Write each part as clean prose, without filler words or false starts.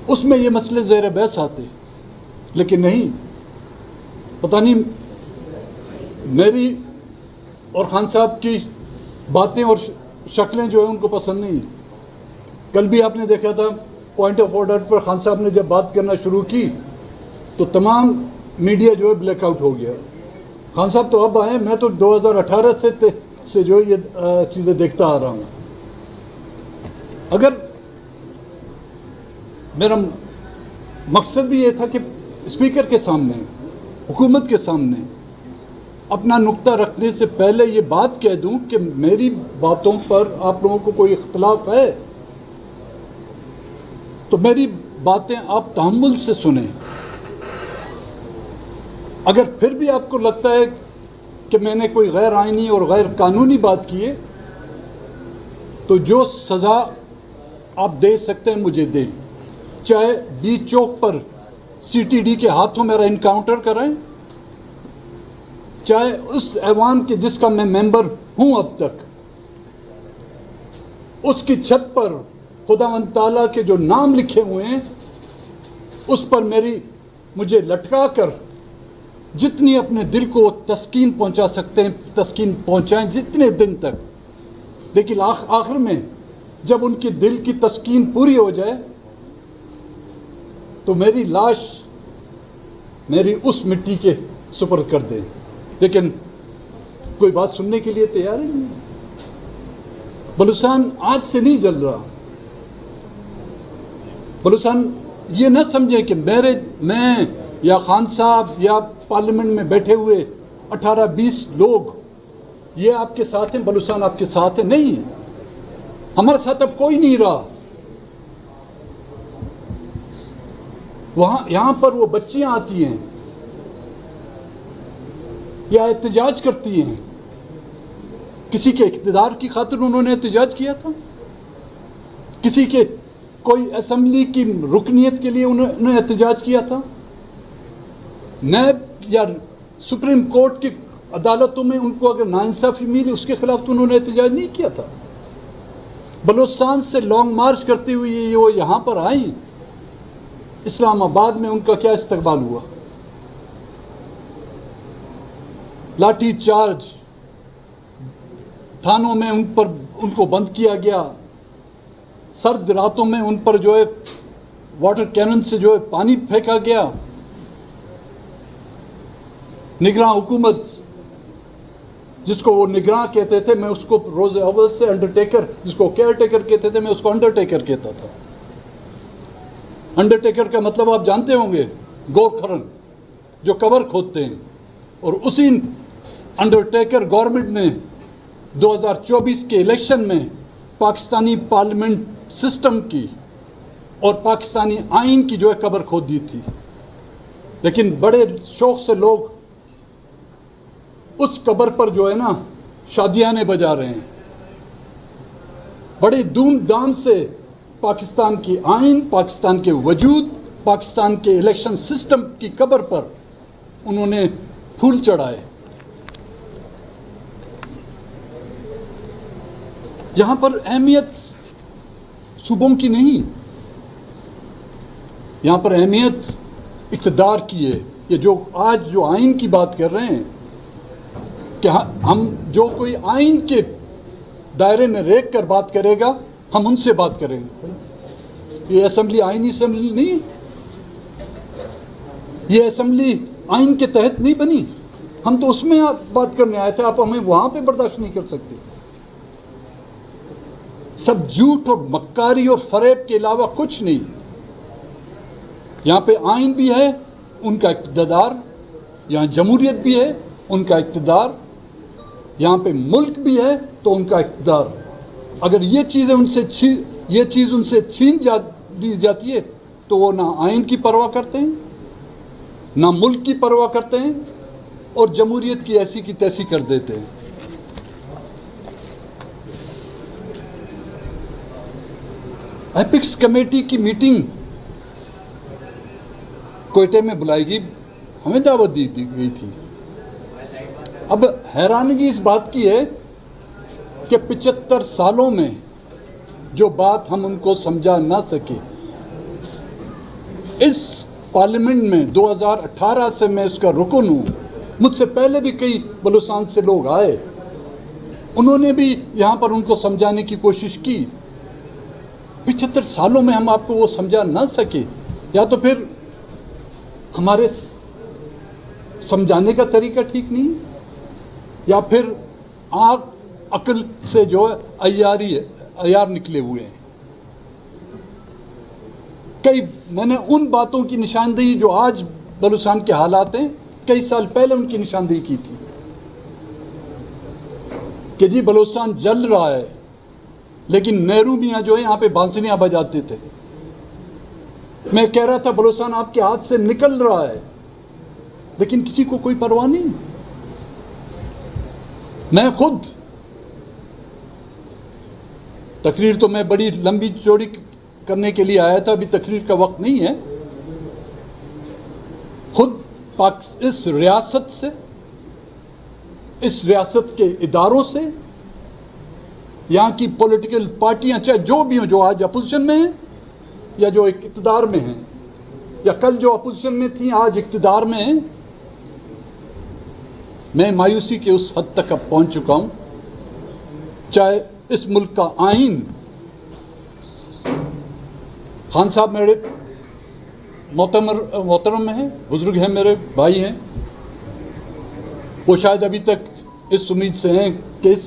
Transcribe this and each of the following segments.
اس میں یہ مسئلے زیر بحث آتے، لیکن نہیں، پتہ نہیں میری اور خان صاحب کی باتیں اور شکلیں جو ہیں ان کو پسند نہیں۔ کل بھی آپ نے دیکھا تھا پوائنٹ آف آرڈر پر خان صاحب نے جب بات کرنا شروع کی تو تمام میڈیا جو ہے بلیک آؤٹ ہو گیا۔ خان صاحب تو اب آئے، میں تو 2018 سے جو یہ چیزیں دیکھتا آ رہا ہوں۔ اگر میرا مقصد بھی یہ تھا کہ اسپیکر کے سامنے، حکومت کے سامنے اپنا نقطہ رکھنے سے پہلے یہ بات کہہ دوں کہ میری باتوں پر آپ لوگوں کو کوئی اختلاف ہے تو میری باتیں آپ تحمل سے سنیں۔ اگر پھر بھی آپ کو لگتا ہے کہ میں نے کوئی غیر آئینی اور غیر قانونی بات کی ہے تو جو سزا آپ دے سکتے ہیں مجھے دیں، چاہے ڈی چوک پر سی ٹی ڈی کے ہاتھوں میرا انکاؤنٹر کریں، چاہے اس ایوان کے جس کا میں ممبر ہوں اب تک، اس کی چھت پر خداوند تعالیٰ کے جو نام لکھے ہوئے ہیں اس پر مجھے لٹکا کر جتنی اپنے دل کو تسکین پہنچا سکتے ہیں تسکین پہنچائیں، جتنے دن تک، لیکن آخر میں جب ان کی دل کی تسکین پوری ہو جائے تو میری لاش میری اس مٹی کے سپرد کر دیں۔ لیکن کوئی بات سننے کے لیے تیار ہی نہیں۔ بلوچستان آج سے نہیں جل رہا۔ بلوچستان یہ نہ سمجھیں کہ میں یا خان صاحب یا پارلیمنٹ میں بیٹھے ہوئے 18-20 لوگ یہ آپ کے ساتھ ہیں، بلوچستان آپ کے ساتھ ہے، نہیں، ہمارے ساتھ اب کوئی نہیں رہا۔ یہاں پر وہ بچیاں آتی ہیں یا احتجاج کرتی ہیں، کسی کے اقتدار کی خاطر انہوں نے احتجاج کیا تھا، کسی کے کوئی اسمبلی کی رکنیت کے لیے انہوں نے احتجاج کیا تھا، نیب یا سپریم کورٹ کی عدالتوں میں ان کو اگر ناانصافی ملی اس کے خلاف تو انہوں نے احتجاج نہیں کیا تھا۔ بلوچستان سے لانگ مارچ کرتے ہوئے وہ یہاں پر آئیں، اسلام آباد میں ان کا کیا استقبال ہوا؟ لاٹھی چارج، تھانوں میں ان کو بند کیا گیا، سرد راتوں میں ان پر جو ہے واٹر کینن سے جو ہے پانی پھینکا گیا۔ نگراں حکومت جس کو وہ نگراں کہتے تھے، میں اس کو روز اول سے انڈرٹیکر، جس کو کیئر ٹیکر کہتے تھے میں اس کو انڈرٹیکر کہتا تھا۔ انڈرٹیکر کا مطلب آپ جانتے ہوں گے، گورکھرن جو قبر کھودتے ہیں، اور اسی انڈرٹیکر گورنمنٹ نے 2024 کے الیکشن میں پاکستانی پارلیمنٹ سسٹم کی اور پاکستانی آئین کی جو ہے قبر کھود دی تھی، لیکن بڑے شوق سے لوگ اس قبر پر جو ہے نا شادیانے بجا رہے ہیں، بڑے دھوم دھام سے پاکستان کی آئین، پاکستان کے وجود، پاکستان کے الیکشن سسٹم کی قبر پر انہوں نے پھول چڑھائے۔ یہاں پر اہمیت صوبوں کی نہیں، یہاں پر اہمیت اقتدار کی ہے۔ یہ جو آج جو آئین کی بات کر رہے ہیں کہ ہم جو کوئی آئین کے دائرے میں ریکھ کر بات کرے گا ہم ان سے بات کریں گے۔ یہ اسمبلی آئینی اسمبلی نہیں، یہ اسمبلی آئین کے تحت نہیں بنی، ہم تو اس میں بات کرنے آئے تھے، آپ ہمیں وہاں پہ برداشت نہیں کر سکتے۔ سب جھوٹ اور مکاری اور فریب کے علاوہ کچھ نہیں۔ یہاں پہ آئین بھی ہے، ان کا اقتدار، یہاں جمہوریت بھی ہے، ان کا اقتدار، یہاں پہ ملک بھی ہے تو ان کا اقتدار۔ اگر یہ چیز ان سے چھین دی جاتی ہے تو وہ نہ آئین کی پرواہ کرتے ہیں، نہ ملک کی پرواہ کرتے ہیں، اور جمہوریت کی ایسی کی تیسی کر دیتے ہیں۔ ایپکس کمیٹی کی میٹنگ کوئٹے میں بلائی گئی، ہمیں دعوت دی گئی تھی۔ اب حیرانگی اس بات کی ہے کہ 75 سالوں میں جو بات ہم ان کو سمجھا نہ سکے، اس پارلیمنٹ میں 2018 سے میں اس کا رکن ہوں. مجھ سے پہلے بھی کئی بلوچستان سے لوگ آئے, انہوں نے بھی یہاں پر ان کو سمجھانے کی کوشش کی. 75 سالوں میں ہم آپ کو وہ سمجھا نہ سکے, یا تو پھر ہمارے سمجھانے کا طریقہ ٹھیک نہیں, یا پھر آنکھ عقل سے جو ہے عیار نکلے ہوئے ہیں. میں نے ان باتوں کی نشاندہی جو آج بلوچستان کے حالات ہیں, کئی سال پہلے ان کی نشاندہی کی تھی کہ جی بلوچستان جل رہا ہے, لیکن نہرو میاں جو ہے یہاں پہ بانسریاں بجاتے تھے. میں کہہ رہا تھا بلوچستان آپ کے ہاتھ سے نکل رہا ہے, لیکن کسی کو کوئی پرواہ نہیں. میں خود تقریر تو میں بڑی لمبی چوڑی کرنے کے لیے آیا تھا, ابھی تقریر کا وقت نہیں ہے. خود اس ریاست سے, اس ریاست کے اداروں سے, یہاں کی پولیٹیکل پارٹیاں چاہے جو بھی ہوں, جو آج اپوزیشن میں ہیں یا جو اقتدار میں ہیں, یا کل جو اپوزیشن میں تھیں آج اقتدار میں ہیں, میں مایوسی کے اس حد تک اب پہنچ چکا ہوں. چاہے اس ملک کا آئین, خان صاحب میرے محترم ہیں, بزرگ ہیں, میرے بھائی ہیں, وہ شاید ابھی تک اس امید سے ہیں کہ اس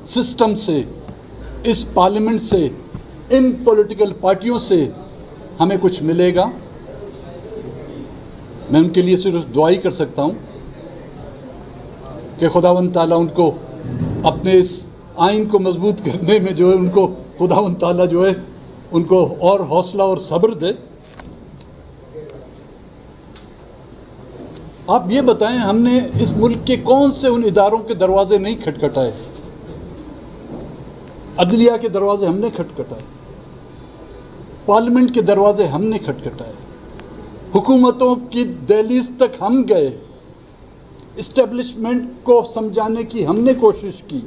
سسٹم سے, اس پارلیمنٹ سے, ان پولیٹیکل پارٹیوں سے ہمیں کچھ ملے گا. میں ان کے لیے صرف دعائی کر سکتا ہوں کہ خداوند تعالیٰ ان کو اپنے اس آئین کو مضبوط کرنے میں جو ہے ان کو خداوند تعالیٰ جو ہے ان کو اور حوصلہ اور صبر دے. آپ یہ بتائیں, ہم نے اس ملک کے کون سے ان اداروں کے دروازے نہیں کھٹکھٹائے؟ عدلیہ کے دروازے ہم نے کھٹکھٹائے, پارلیمنٹ کے دروازے ہم نے کھٹکھٹائے, حکومتوں کی دہلیز تک ہم گئے, اسٹیبلشمنٹ کو سمجھانے کی ہم نے کوشش کی,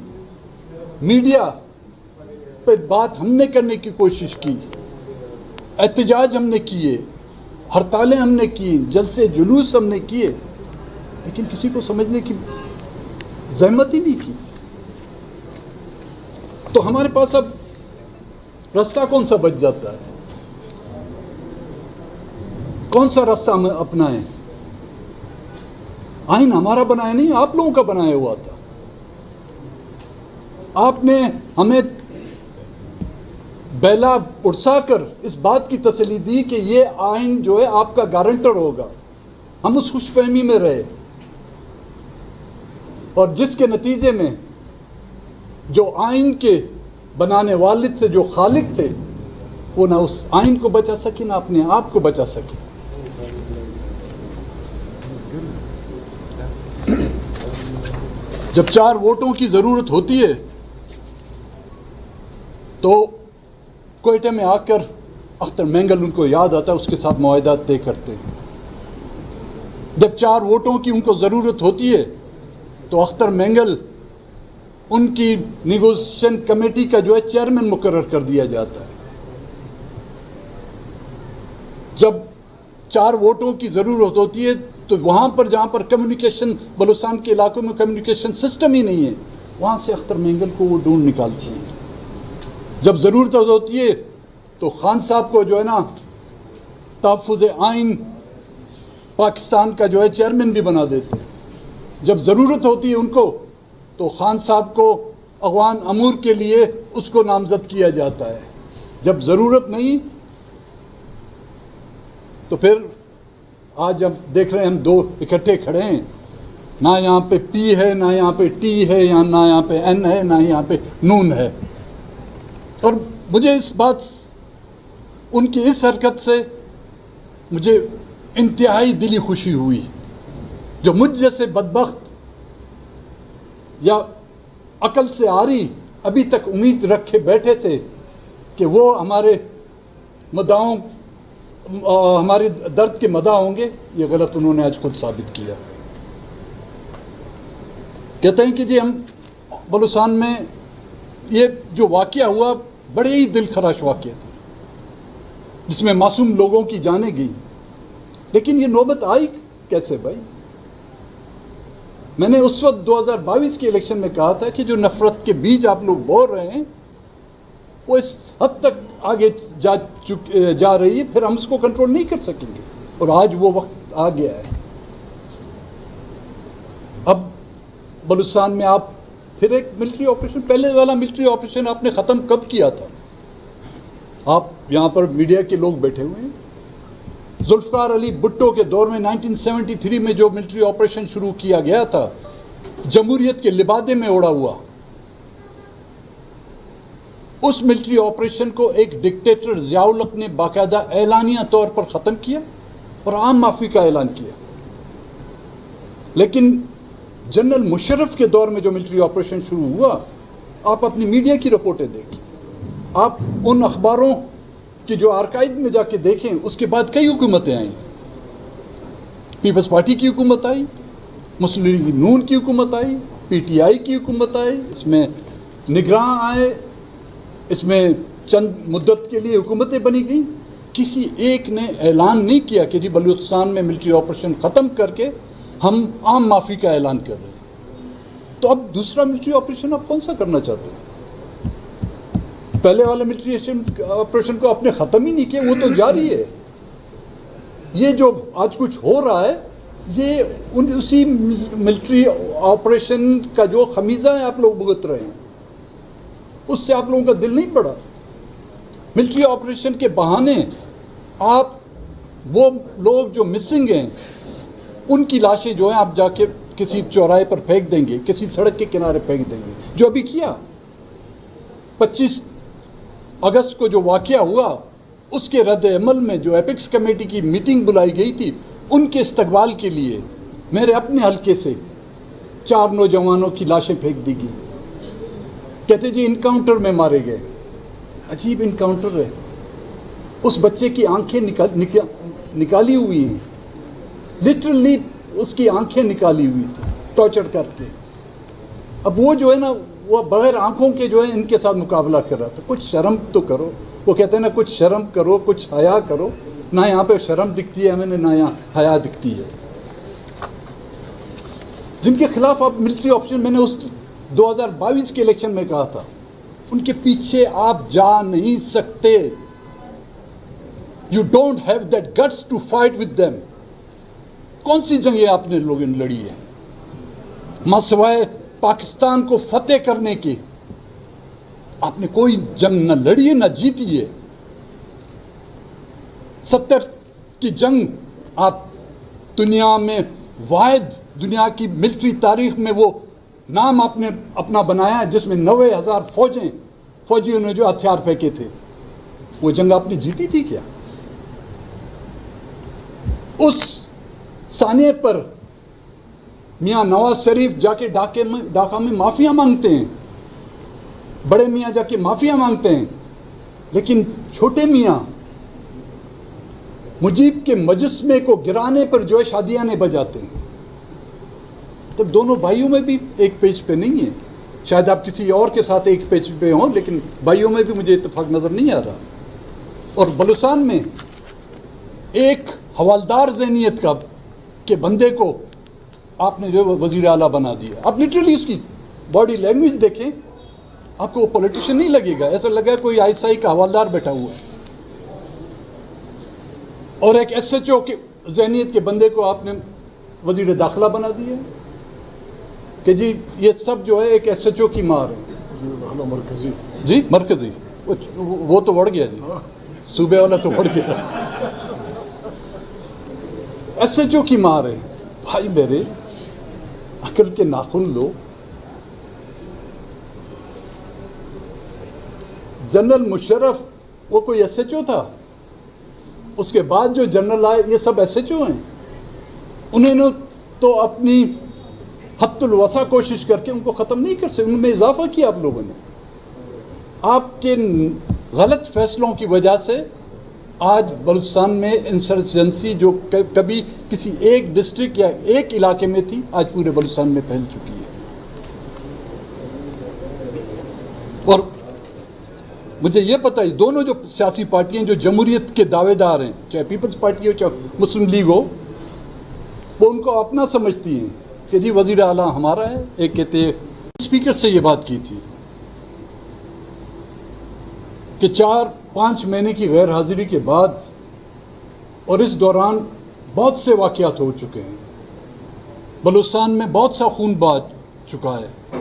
میڈیا پہ بات ہم نے کرنے کی کوشش کی, احتجاج ہم نے کیے, ہڑتالیں ہم نے کی, جلسے جلوس ہم نے کیے, لیکن کسی کو سمجھنے کی زحمت ہی نہیں کی. تو ہمارے پاس اب راستہ کون سا بچ جاتا ہے؟ کون سا راستہ ہم اپنائیں؟ آئین ہمارا بنایا نہیں, آپ لوگوں کا بنایا ہوا تھا. آپ نے ہمیں بیلا اڑسا کر اس بات کی تسلی دی کہ یہ آئین جو ہے آپ کا گارنٹر ہوگا. ہم اس خوش فہمی میں رہے, اور جس کے نتیجے میں جو آئین کے بنانے والد سے جو خالق تھے, وہ نہ اس آئین کو بچا سکے نہ اپنے آپ کو بچا سکے. جب 4 ووٹوں کی ضرورت ہوتی ہے تو کوئٹہ میں آ کر اختر مینگل ان کو یاد آتا ہے, اس کے ساتھ معاہدات طے کرتے ہیں. جب 4 ووٹوں کی ان کو ضرورت ہوتی ہے تو اختر مینگل ان کی نیگوشیشن کمیٹی کا جو ہے چیئرمین مقرر کر دیا جاتا ہے. جب 4 ووٹوں کی ضرورت ہوتی ہے تو وہاں پر جہاں پر کمیونیکیشن, بلوچستان کے علاقوں میں کمیونیکیشن سسٹم ہی نہیں ہے, وہاں سے اختر مینگل کو وہ ڈھونڈ نکالتے ہیں. جب ضرورت ہوتی ہے تو خان صاحب کو جو ہے نا تحفظ آئین پاکستان کا جو ہے چیئرمین بھی بنا دیتے ہیں. جب ضرورت ہوتی ہے ان کو تو خان صاحب کو اغوان امور کے لیے اس کو نامزد کیا جاتا ہے. جب ضرورت نہیں تو پھر آج ہم دیکھ رہے ہیں ہم 2 اکٹھے کھڑے ہیں, نہ یہاں پہ پی ہے, نہ یہاں پہ ٹی ہے, نہ یہاں پہ این ہے, نہ یہاں پہ نون ہے. اور مجھے اس بات, ان کی اس حرکت سے مجھے انتہائی دلی خوشی ہوئی. جو مجھ جیسے بدبخت یا عقل سے عاری ابھی تک امید رکھے بیٹھے تھے کہ وہ ہمارے مداحوں, ہمارے درد کے مداح ہوں گے, یہ غلط انہوں نے آج خود ثابت کیا. کہتے ہیں کہ جی ہم بلوچستان میں یہ جو واقعہ ہوا بڑے ہی دل خراش واقعہ تھا, جس میں معصوم لوگوں کی جانیں گئیں. لیکن یہ نوبت آئی کیسے بھائی؟ میں نے اس وقت 2022 کے الیکشن میں کہا تھا کہ جو نفرت کے بیج آپ لوگ بو رہے ہیں وہ اس حد تک آگے جا رہی ہے، پھر ہم اس کو کنٹرول نہیں کر سکیں گے، اور آج وہ وقت آ گیا ہے۔ اب بلوچستان میں آپ پھر ایک ملٹری آپریشن، پہلے والا ملٹری آپریشن آپ نے ختم کب کیا تھا؟ آپ یہاں پر میڈیا کے لوگ بیٹھے ہوئے ہیں، ذوالفقار علی بھٹو کے دور میں 1973 میں جو ملٹری آپریشن شروع کیا گیا تھا، جمہوریت کے لبادے میں اڑا ہوا، اس ملٹری آپریشن کو ایک ڈکٹیٹر ضیاء الحق نے باقاعدہ اعلانیہ طور پر ختم کیا اور عام معافی کا اعلان کیا۔ لیکن جنرل مشرف کے دور میں جو ملٹری آپریشن شروع ہوا، آپ اپنی میڈیا کی رپورٹیں دیکھیں، آپ ان اخباروں کہ جو آرکائیو میں جا کے دیکھیں، اس کے بعد کئی حکومتیں آئیں، پیپلز پارٹی کی حکومت آئی، مسلم لیگ نون کی حکومت آئی، پی ٹی آئی کی حکومت آئی، اس میں نگراں آئے، اس میں چند مدت کے لیے حکومتیں بنی گئیں، کسی ایک نے اعلان نہیں کیا کہ جی بلوچستان میں ملٹری آپریشن ختم کر کے ہم عام معافی کا اعلان کر رہے ہیں۔ تو اب دوسرا ملٹری آپریشن آپ کون سا کرنا چاہتے ہیں؟ پہلے والے ملٹری آپریشن کو آپ نے ختم ہی نہیں کیا، وہ تو جاری ہے۔ یہ جو آج کچھ ہو رہا ہے، یہ اسی ملٹری آپریشن کا جو خمیزہ ہے آپ لوگ بھگت رہے ہیں، اس سے آپ لوگوں کا دل نہیں پڑا۔ ملٹری آپریشن کے بہانے آپ وہ لوگ جو مسنگ ہیں ان کی لاشیں جو ہیں آپ جا کے کسی چوراہے پر پھینک دیں گے، کسی سڑک کے کنارے پھینک دیں گے، جو ابھی کیا 25 اگست کو جو واقعہ ہوا، اس کے رد عمل میں جو ایپکس کمیٹی کی میٹنگ بلائی گئی تھی، ان کے استقبال کے لیے میرے اپنے حلقے سے 4 نوجوانوں کی لاشیں پھینک دی گئی، کہتے جی انکاؤنٹر میں مارے گئے۔ عجیب انکاؤنٹر ہے، اس بچے کی آنکھیں نکالی ہوئی ہیں، لٹرلی اس کی آنکھیں نکالی ہوئی تھی ٹارچر کر کے۔ اب وہ جو ہے نا، وہ بغیر آنکھوں کے جو ہے ان کے ساتھ مقابلہ کر رہا تھا۔ کچھ شرم تو کرو، وہ کہتے ہیں نا کچھ شرم کرو، کچھ حیا کرو۔ نہ یہاں پہ شرم دکھتی ہے ہمیں، نہ یہاں حیا دکھتی ہے۔ جن کے خلاف آپ ملٹری آپریشن، میں نے اس 2022 کے الیکشن میں کہا تھا، ان کے پیچھے آپ جا نہیں سکتے۔ You don't have that guts to fight with them. کون سی جنگیں آپ نے لوگوں نے لڑی ہے ماں سوائے پاکستان کو فتح کرنے کے؟ آپ نے کوئی جنگ نہ لڑی ہے نہ جیتی ہے۔ 70 کی جنگ آپ دنیا میں واحد، دنیا کی ملٹری تاریخ میں وہ نام آپ نے اپنا بنایا ہے جس میں 90,000 فوجیوں نے جو ہتھیار پھینکے تھے۔ وہ جنگ آپ نے جیتی تھی کیا؟ اس ثانیے پر میاں نواز شریف جا کے ڈھاکہ میں معافیاں مانگتے ہیں، بڑے میاں جا کے معافیاں مانگتے ہیں، لیکن چھوٹے میاں مجیب کے مجسمے کو گرانے پر جو ہے شادیاں بجاتے ہیں۔ تب دونوں بھائیوں میں بھی ایک پیج پہ نہیں ہے۔ شاید آپ کسی اور کے ساتھ ایک پیج پہ ہوں، لیکن بھائیوں میں بھی مجھے اتفاق نظر نہیں آ رہا۔ اور بلوچستان میں ایک حوالدار ذہنیت کا کہ بندے کو آپ نے جو وزیر اعلیٰ بنا دیا، آپ لٹرلی اس کی باڈی لینگویج دیکھیں، آپ کو وہ پولیٹیشین نہیں لگے گا، ایسا لگا کوئی آئی ایس آئی کا حوالدار بیٹھا ہوا ہے۔ اور ایک ایس ایچ او کے ذہنیت کے بندے کو آپ نے وزیر داخلہ بنا دیا کہ جی یہ سب جو ہے ایک ایس ایچ او کی مار ہے۔ مرکزی جی مرکزی وہ تو بڑھ گیا جی، صوبے والا تو بڑھ گیا، ایس ایچ او کی مار ہے۔ بھائی میرے عقل کے ناخن لو۔ جنرل مشرف وہ کوئی ایس ایچ او تھا؟ اس کے بعد جو جنرل آئے یہ سب ایس ایچ او ہیں۔ انہوں نے تو اپنی حد الوسع کوشش کر کے ان کو ختم نہیں کر سکے، ان میں اضافہ کیا آپ لوگوں نے۔ آپ کے غلط فیصلوں کی وجہ سے آج بلوچستان میں انسرجنسی جو کبھی کسی ایک ڈسٹرکٹ یا ایک علاقے میں تھی، آج پورے بلوچستان میں پھیل چکی ہے۔ اور مجھے یہ پتہ ہے دونوں جو سیاسی پارٹیاں جو جمہوریت کے دعوے دار ہیں، چاہے پیپلز پارٹی ہو چاہے مسلم لیگ ہو، وہ ان کو اپنا سمجھتی ہیں کہ جی وزیر اعلیٰ ہمارا ہے. ایک کہتے ہیں اسپیکر سے یہ بات کی تھی کہ 4-5 مہینے کی غیر حاضری کے بعد اور اس دوران بہت سے واقعات ہو چکے ہیں. بلوچستان میں بہت سا خون بہا چکا ہے،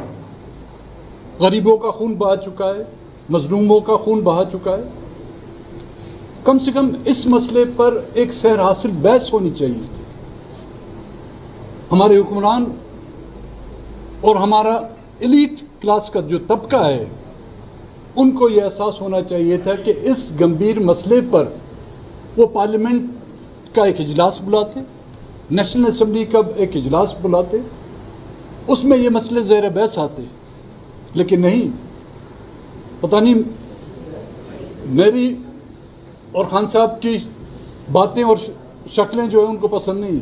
غریبوں کا خون بہا چکا ہے، مظلوموں کا خون بہا چکا ہے. کم سے کم اس مسئلے پر ایک سیر حاصل بحث ہونی چاہیے تھی. ہمارے حکمران اور ہمارا ایلیٹ کلاس کا جو طبقہ ہے ان کو یہ احساس ہونا چاہیے تھا کہ اس گمبھیر مسئلے پر وہ پارلیمنٹ کا ایک اجلاس بلاتے، نیشنل اسمبلی کا ایک اجلاس بلاتے، اس میں یہ مسئلے زیر بحث آتے. لیکن نہیں، پتہ نہیں میری اور خان صاحب کی باتیں اور شکلیں جو ہیں ان کو پسند نہیں.